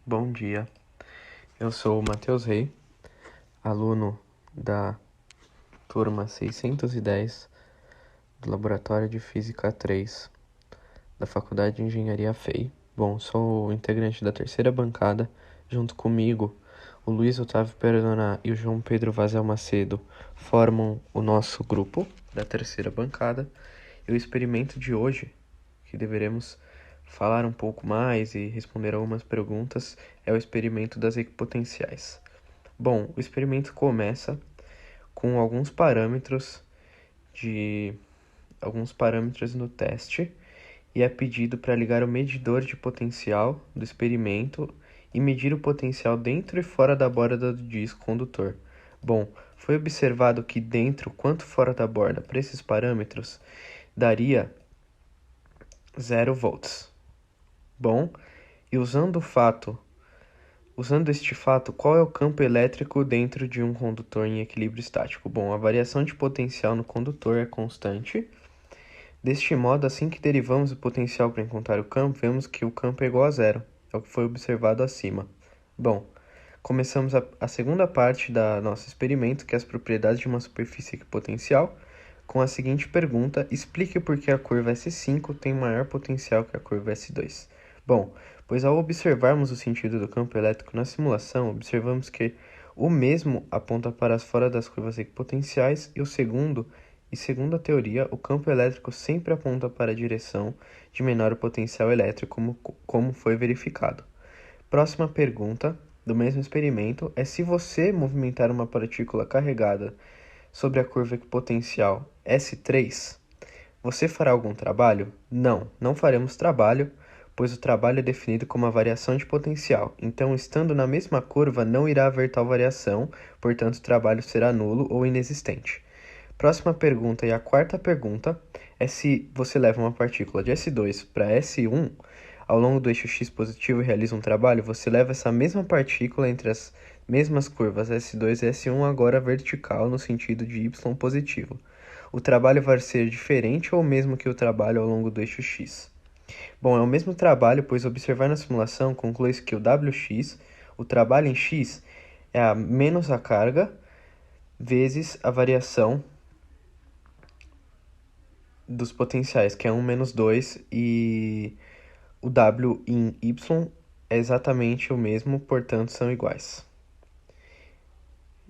Bom dia, eu sou o Matheus Rey, aluno da turma 610 do Laboratório de Física 3 da Faculdade de Engenharia FEI. Bom, sou o integrante da terceira bancada, junto comigo, o Luiz Otávio Perdoná e o João Pedro Vazel Macedo formam o nosso grupo da terceira bancada. E o experimento de hoje, que deveremos falar um pouco mais e responder algumas perguntas, é o experimento das equipotenciais. Bom, o experimento começa com alguns parâmetros no teste e é pedido para ligar o medidor de potencial do experimento e medir o potencial dentro e fora da borda do disco condutor. Bom, foi observado que dentro quanto fora da borda para esses parâmetros daria 0 volts. Bom, e usando este fato, qual é o campo elétrico dentro de um condutor em equilíbrio estático? Bom, a variação de potencial no condutor é constante. Deste modo, assim que derivamos o potencial para encontrar o campo, vemos que o campo é igual a zero. É o que foi observado acima. Bom, começamos a segunda parte da nosso experimento, que é as propriedades de uma superfície equipotencial, com a seguinte pergunta: explique por que a curva S5 tem maior potencial que a curva S2. Bom, pois ao observarmos o sentido do campo elétrico na simulação, observamos que o mesmo aponta para fora das curvas equipotenciais e segundo a teoria, o campo elétrico sempre aponta para a direção de menor potencial elétrico, como foi verificado. Próxima pergunta do mesmo experimento é: se você movimentar uma partícula carregada sobre a curva equipotencial S3, você fará algum trabalho? Não, não faremos trabalho, pois o trabalho é definido como a variação de potencial. Então, estando na mesma curva, não irá haver tal variação, portanto, o trabalho será nulo ou inexistente. Próxima pergunta e a quarta pergunta é: se você leva uma partícula de S2 para S1 ao longo do eixo X positivo e realiza um trabalho, você leva essa mesma partícula entre as mesmas curvas S2 e S1 agora vertical no sentido de Y positivo. O trabalho vai ser diferente ou o mesmo que o trabalho ao longo do eixo X? Bom, é o mesmo trabalho, pois observar na simulação conclui-se que o WX, o trabalho em X, é a menos a carga vezes a variação dos potenciais, que é 1 menos 2, e o W em Y é exatamente o mesmo, portanto são iguais.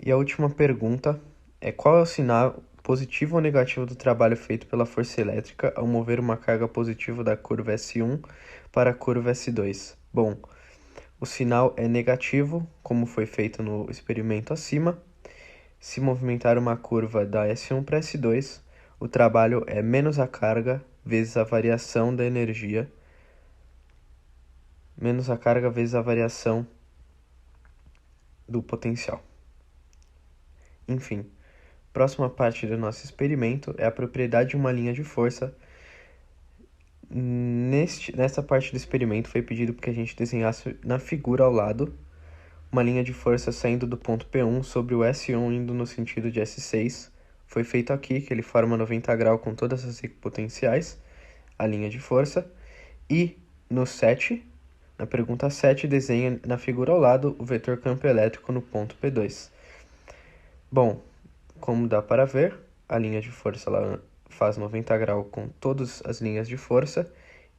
E a última pergunta é: qual é o sinal positivo ou negativo do trabalho feito pela força elétrica ao mover uma carga positiva da curva S1 para a curva S2? Bom, o sinal é negativo, como foi feito no experimento acima. Se movimentar uma curva da S1 para S2, o trabalho é menos a carga vezes a variação da energia, menos a carga vezes a variação do potencial. Enfim, próxima parte do nosso experimento é a propriedade de uma linha de força. Nessa parte do experimento foi pedido que a gente desenhasse na figura ao lado uma linha de força saindo do ponto P1 sobre o S1 indo no sentido de S6. Foi feito aqui, que ele forma 90 graus com todas as equipotenciais, a linha de força. E no 7, na pergunta 7, desenha na figura ao lado o vetor campo elétrico no ponto P2. Bom, como dá para ver, a linha de força ela faz 90 graus com todas as linhas de força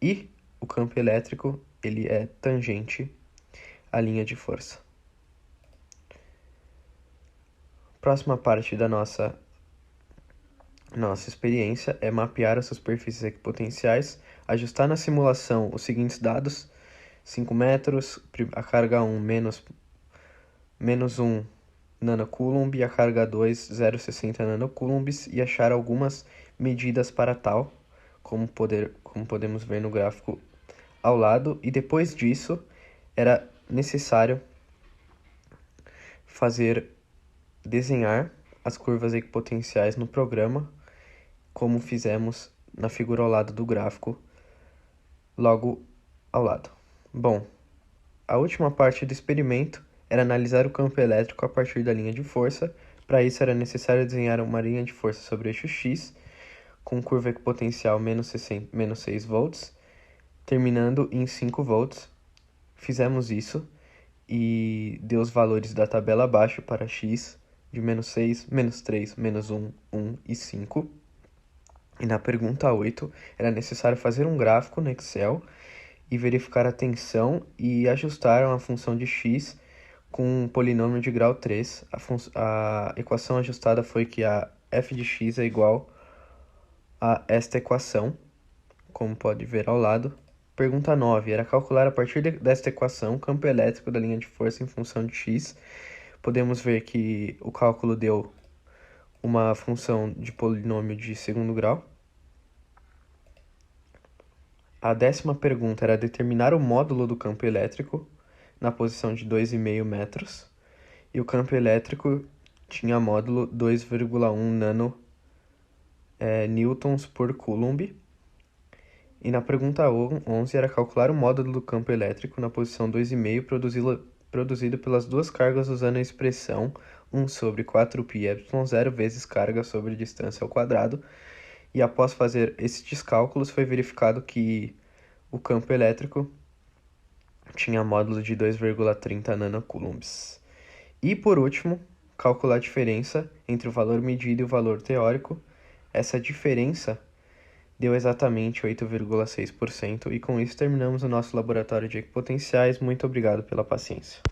e o campo elétrico ele é tangente à linha de força. Próxima parte da nossa experiência é mapear as superfícies equipotenciais, ajustar na simulação os seguintes dados: 5 metros, a carga 1 menos 1 nanocoulomb e a carga 2, 0,60 nanocoulombs, e achar algumas medidas para tal, como podemos ver no gráfico ao lado. E depois disso, era necessário desenhar as curvas equipotenciais no programa, como fizemos na figura ao lado do gráfico, logo ao lado. Bom, a última parte do experimento era analisar o campo elétrico a partir da linha de força. Para isso era necessário desenhar uma linha de força sobre o eixo X, com curva equipotencial menos 6 volts, terminando em 5 volts. Fizemos isso e deu os valores da tabela abaixo para x de -6, -3, -1, 1 e 5. E na pergunta 8, era necessário fazer um gráfico no Excel e verificar a tensão e ajustar uma função de x com um polinômio de grau 3. A equação ajustada foi que a f de x é igual a esta equação, como pode ver ao lado. Pergunta 9, era calcular a partir desta equação o campo elétrico da linha de força em função de x. Podemos ver que o cálculo deu uma função de polinômio de segundo grau. A 10ª pergunta era determinar o módulo do campo elétrico na posição de 2,5 metros. E o campo elétrico tinha módulo 2,1 newtons por coulomb. E na pergunta 11 era calcular o módulo do campo elétrico na posição 2,5 produzido pelas duas cargas usando a expressão 1 sobre 4πε0 vezes carga sobre distância ao quadrado. E após fazer estes cálculos, foi verificado que o campo elétrico tinha módulo de 2,30 nanocoulombs. E por último, calcular a diferença entre o valor medido e o valor teórico. Essa diferença deu exatamente 8,6%. E com isso terminamos o nosso laboratório de equipotenciais. Muito obrigado pela paciência.